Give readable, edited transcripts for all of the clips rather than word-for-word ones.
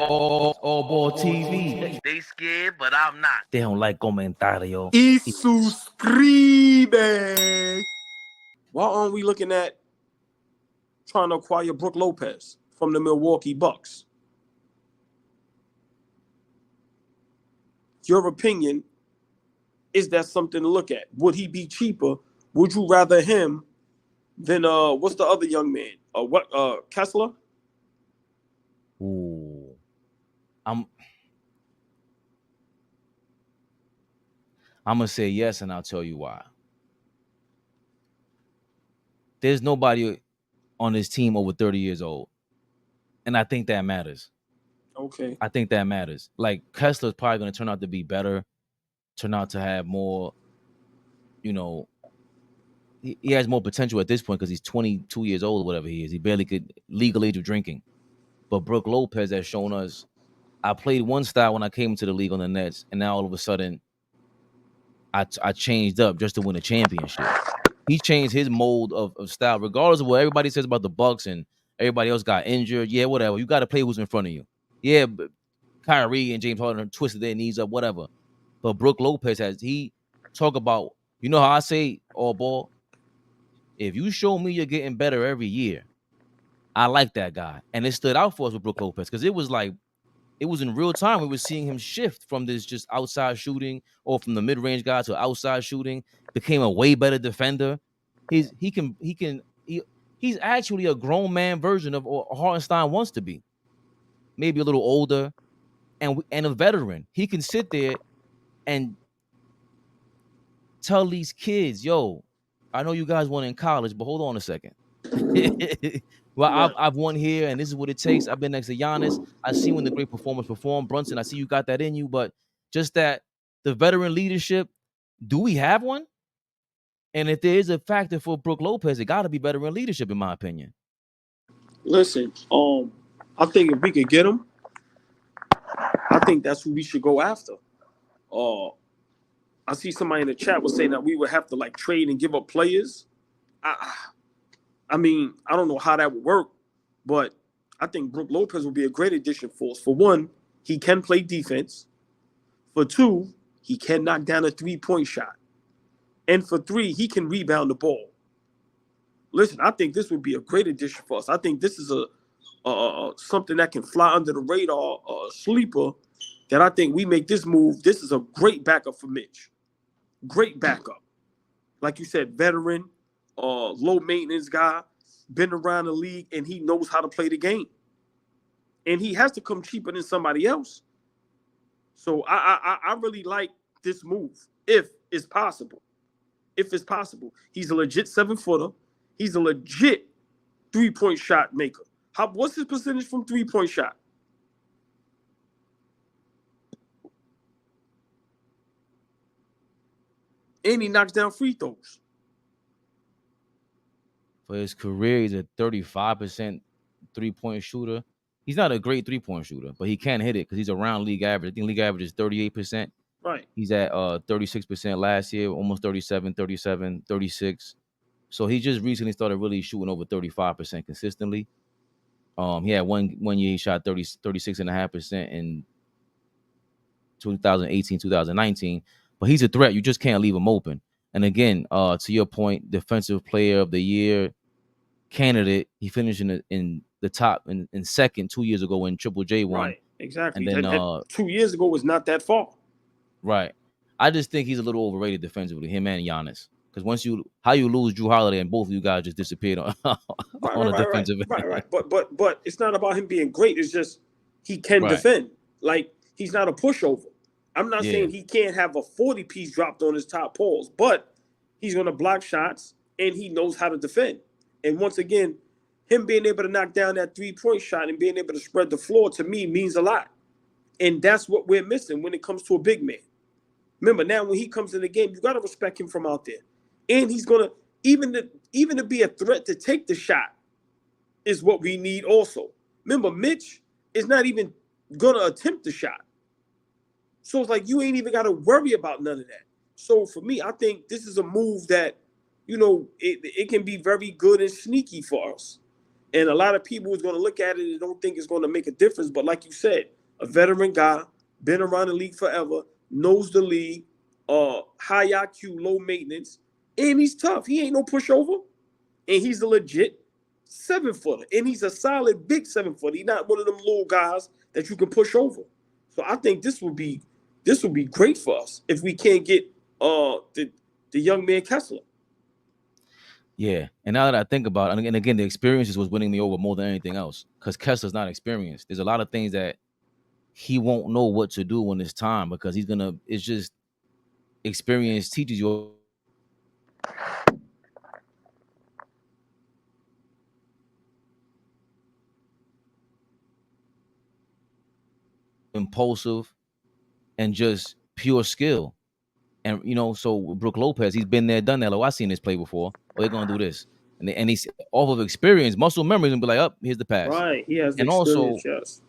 All Ball TV. They scared, but I'm not. They don't like comentario. Y suscribe. Why aren't we looking at trying to acquire Brook Lopez from the Milwaukee Bucks? Your opinion, is that something to look at? Would he be cheaper? Would you rather him than what's the other young man? Kessler? Ooh. I'm gonna say yes, and I'll tell you why. There's nobody on this team over 30 years old, and I think that matters. Okay. I think that matters. Like Kessler's probably gonna turn out to be better, turn out to have more. You know, he has more potential at this point because he's 22 years old or whatever he is. He barely could legal age of drinking. But Brook Lopez has shown us. I played one style when I came into the league on the Nets, and now all of a sudden, I changed up just to win a championship. He changed his mold of style, regardless of what everybody says about the Bucks and everybody else got injured. Yeah, whatever. You got to play who's in front of you. Yeah, but Kyrie and James Harden twisted their knees up, whatever. But Brook Lopez he talk about, you know how I say, all ball, if you show me you're getting better every year, I like that guy. And it stood out for us with Brook Lopez because it was in real time. We were seeing him shift from this just outside shooting or from the mid-range guy to outside shooting, became a way better defender. He's actually a grown man version of what Hartenstein wants to be. Maybe a little older and a veteran. He can sit there and tell these kids, yo, I know you guys won in college, but hold on a second. Well, I've won here, and this is what it takes. I've been next to Giannis. I see when the great performers perform. Brunson, I see you got that in you, but just that the veteran leadership, do we have one? And if there is a factor for Brook Lopez, it got to be veteran leadership, in my opinion. Listen, I think if we could get him, I think that's who we should go after. I see somebody in the chat was saying that we would have to like trade and give up players. I mean, I don't know how that would work, but I think Brook Lopez will be a great addition for us. For one, he can play defense. For two, he can knock down a three-point shot. And for three, he can rebound the ball. Listen, I think this would be a great addition for us. I think this is a something that can fly under the radar, sleeper, that I think we make this move. This is a great backup for Mitch. Great backup. Like you said, veteran, low maintenance guy, been around the league, and he knows how to play the game. And he has to come cheaper than somebody else. So I really like this move, if it's possible. If it's possible. He's a legit 7-footer. He's a legit three-point shot maker. What's his percentage from three-point shot? And he knocks down free throws. For his career, he's a 35% three-point shooter. He's not a great three-point shooter, but he can hit it because he's around league average. I think league average is 38%. Right. He's at 36% last year, almost 37, 37, 36. So he just recently started really shooting over 35% consistently. He had one year he shot 36.5% in 2018, 2019. But he's a threat. You just can't leave him open. And again, to your point, defensive player of the year candidate. He finished in the top in second 2 years ago when Triple J won. Right, exactly. And then 2 years ago was not that far. Right. I just think he's a little overrated defensively, him and Giannis. Because how you lose Drew Holiday and both of you guys just disappeared on a defensive end. Right. But it's not about him being great. It's just he can defend. Like, he's not a pushover. I'm not saying he can't have a 40-piece dropped on his top poles, but he's going to block shots and he knows how to defend. And once again, him being able to knock down that three-point shot and being able to spread the floor, to me, means a lot. And that's what we're missing when it comes to a big man. Remember, now when he comes in the game, you got to respect him from out there. And he's going to, even to be a threat to take the shot is what we need also. Remember, Mitch is not even going to attempt the shot. So it's like you ain't even got to worry about none of that. So for me, I think this is a move that, it can be very good and sneaky for us. And a lot of people is going to look at it and don't think it's going to make a difference. But like you said, a veteran guy, been around the league forever, knows the league, high IQ, low maintenance, and he's tough. He ain't no pushover, and he's a legit 7-footer, and he's a solid big 7-footer. He's not one of them little guys that you can push over. So I think this would be great for us if we can't get the young man Kessler. Yeah, and now that I think about it, and again, the experiences was winning me over more than anything else because Kessler's not experienced. There's a lot of things that he won't know what to do when it's time because it's just experience teaches you impulsive and just pure skill. And so Brook Lopez, he's been there, done that. Like, I've seen this play before. Oh, they're gonna do this, and he's off of experience, muscle memory, and be like, "Up, here's the pass." Right, he has the And experience.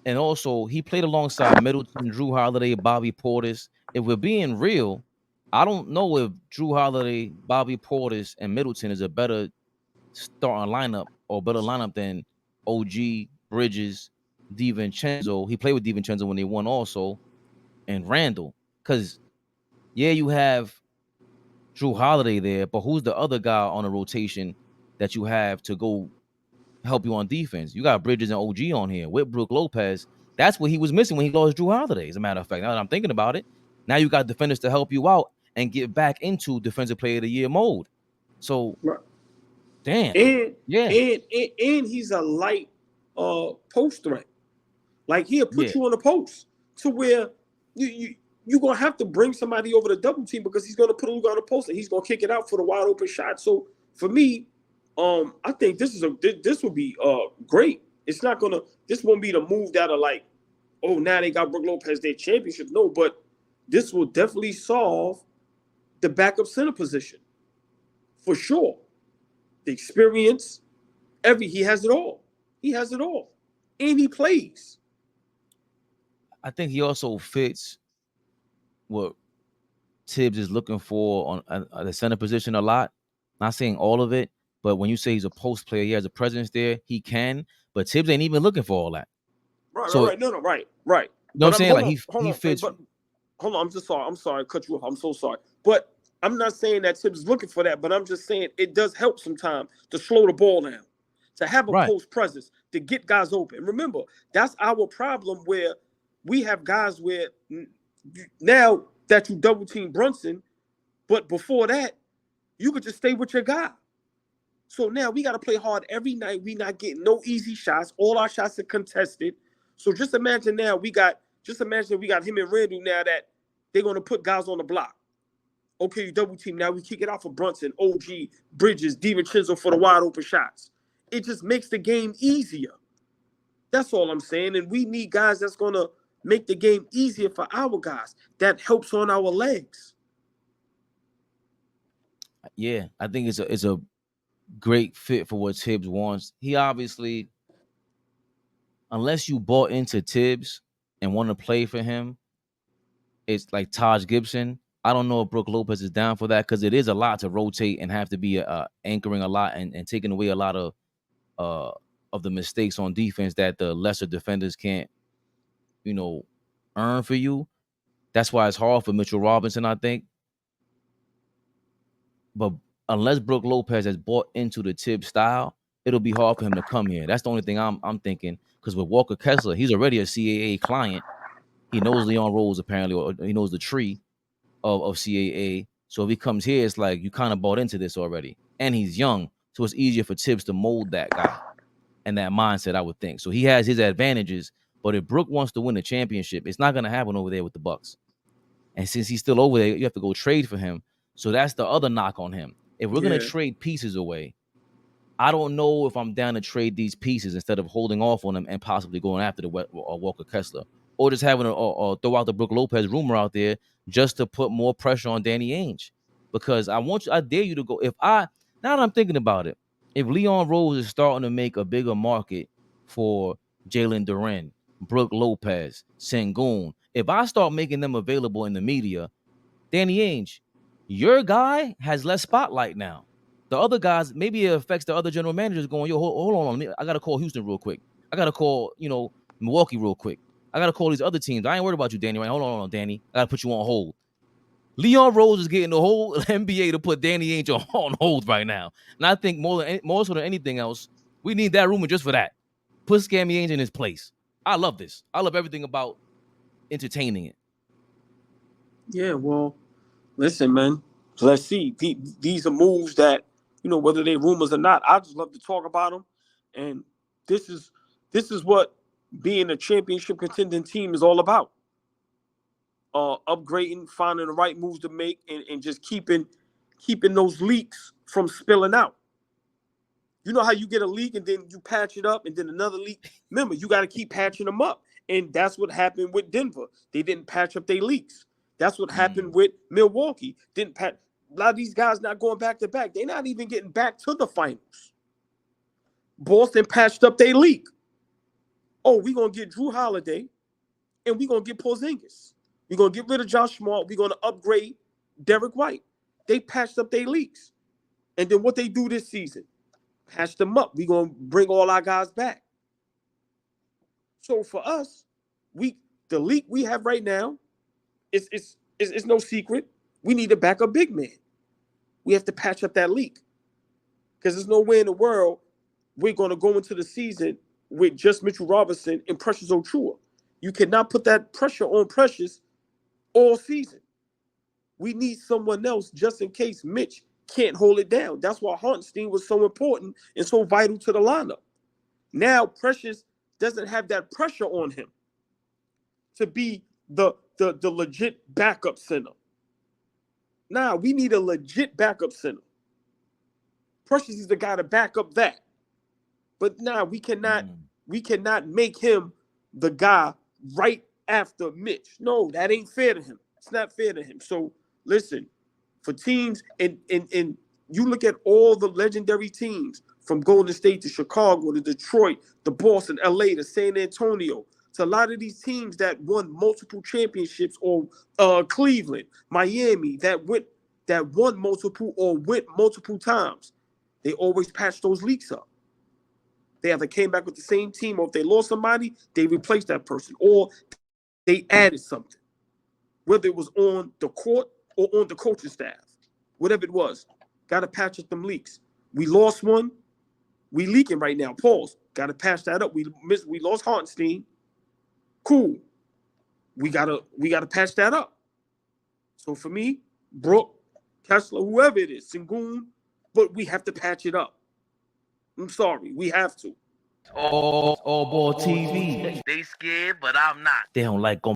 also, Yes. he played alongside Middleton, Drew Holiday, Bobby Portis. If we're being real, I don't know if Drew Holiday, Bobby Portis, and Middleton is a better starting lineup or better lineup than OG, Bridges, DiVincenzo. He played with DiVincenzo when they won also, and Randall. Because you have Drew Holiday there, but who's the other guy on the rotation that you have to go help you on defense? You got Bridges and OG on here with Brook Lopez. That's what he was missing when he lost Drew Holiday. As a matter of fact, now that I'm thinking about it, now you got defenders to help you out and get back into defensive player of the year mode. So, right. Damn, and yeah, and he's a light post threat. Like he'll put you on the post to where you're gonna have to bring somebody over the double team because he's gonna put a look on the post and he's gonna kick it out for the wide open shot. So for me, I think this would be great. This won't be the move that are like, oh, now they got Brook Lopez their championship. No, but this will definitely solve the backup center position for sure. The experience, he has it all. He has it all, and he plays. I think he also fits what Tibbs is looking for on the center position a lot. Not saying all of it, but when you say he's a post player, he has a presence there. He can, but Tibbs ain't even looking for all that. Right, So, right. No, right. You know what I'm saying? Like he fits. But hold on, I'm just sorry. I'm sorry to cut you off. I'm so sorry. But I'm not saying that Tibbs is looking for that, but I'm just saying it does help sometimes to slow the ball down, to have a post presence, to get guys open. Remember, that's our problem where we have guys where now that you double team Brunson, but before that, you could just stay with your guy. So now we got to play hard every night. We not getting no easy shots. All our shots are contested. So just imagine now we got him and Randall now that they're going to put guys on the block. Okay, you double team. Now we kick it out for Brunson, OG, Bridges, DiVincenzo for the wide open shots. It just makes the game easier. That's all I'm saying. And we need guys that's going to make the game easier for our guys. That helps on our legs. Yeah, I think it's a great fit for what Tibbs wants. He obviously, unless you bought into Tibbs and want to play for him, it's like Taj Gibson. I don't know if Brook Lopez is down for that because it is a lot to rotate and have to be anchoring a lot and taking away a lot of the mistakes on defense that the lesser defenders can't, earn for you. That's why it's hard for Mitchell Robinson, I think. But unless Brook Lopez has bought into the Tibbs style, it'll be hard for him to come here. That's the only thing I'm thinking. Because with Walker Kessler, he's already a CAA client. He knows Leon Rose apparently, or he knows the tree of CAA. So if he comes here, it's like you kind of bought into this already. And he's young, so it's easier for Tibbs to mold that guy and that mindset, I would think. So he has his advantages. But if Brook wants to win the championship, it's not going to happen over there with the Bucks. And since he's still over there, you have to go trade for him. So that's the other knock on him. If we're going to trade pieces away, I don't know if I'm down to trade these pieces instead of holding off on them and possibly going after the Walker Kessler, or just having or throw out the Brook Lopez rumor out there just to put more pressure on Danny Ainge. Because I dare you to go. Now that I'm thinking about it, if Leon Rose is starting to make a bigger market for Jalen Duren, Brook Lopez, Sengun, if I start making them available in the media, Danny Ainge, your guy has less spotlight now. The other guys, maybe it affects the other general managers going, yo, hold on. I got to call Houston real quick. I got to call, Milwaukee real quick. I got to call these other teams. I ain't worried about you, Danny. Right? Hold on, Danny. I got to put you on hold. Leon Rose is getting the whole NBA to put Danny Ainge on hold right now. And I think more so than anything else, we need that rumor just for that. Put Scammy Ainge in his place. I love this. I love everything about entertaining it. Yeah, well, listen, man. Let's see. These are moves that, whether they rumors or not, I just love to talk about them. And this is what being a championship contending team is all about. Upgrading, finding the right moves to make, and just keeping those leaks from spilling out. You know how you get a leak and then you patch it up and then another leak? Remember, you got to keep patching them up. And that's what happened with Denver. They didn't patch up their leaks. That's what happened with Milwaukee. Didn't patch. A lot of these guys not going back to back. They're not even getting back to the finals. Boston patched up their leak. Oh, we're going to get Drew Holiday and we're going to get Porzingis. We're going to get rid of Josh Smart. We're going to upgrade Derek White. They patched up their leaks. And then what they do this season? Patch them up. We're going to bring all our guys back. So for us, the leak we have right now, it's no secret. We need a backup big man. We have to patch up that leak. Because there's no way in the world we're going to go into the season with just Mitchell Robinson and Precious Achiuwa. You cannot put that pressure on Precious all season. We need someone else just in case Mitch can't hold it down. That's why Hartenstein was so important and so vital to the lineup. Now Precious doesn't have that pressure on him to be the legit backup center. Nah, we need a legit backup center. Precious is the guy to back up that. But nah, we cannot make him the guy right after Mitch. No, that ain't fair to him. It's not fair to him. So listen, for teams, and you look at all the legendary teams from Golden State to Chicago to Detroit to Boston, LA to San Antonio, to a lot of these teams that won multiple championships, or Cleveland, Miami, that won multiple or went multiple times. They always patch those leaks up. They either came back with the same team, or if they lost somebody, they replaced that person, or they added something, whether it was on the court or on the coaching staff, whatever it was. Got to patch up them leaks. We lost one. We leaking right now. Pause. Got to patch that up. We lost Hartenstein. Cool. We gotta patch that up. So for me, Brook, Kessler, whoever it is, Sengun, but we have to patch it up. I'm sorry, we have to. All ball TV. They scared, but I'm not. They don't like going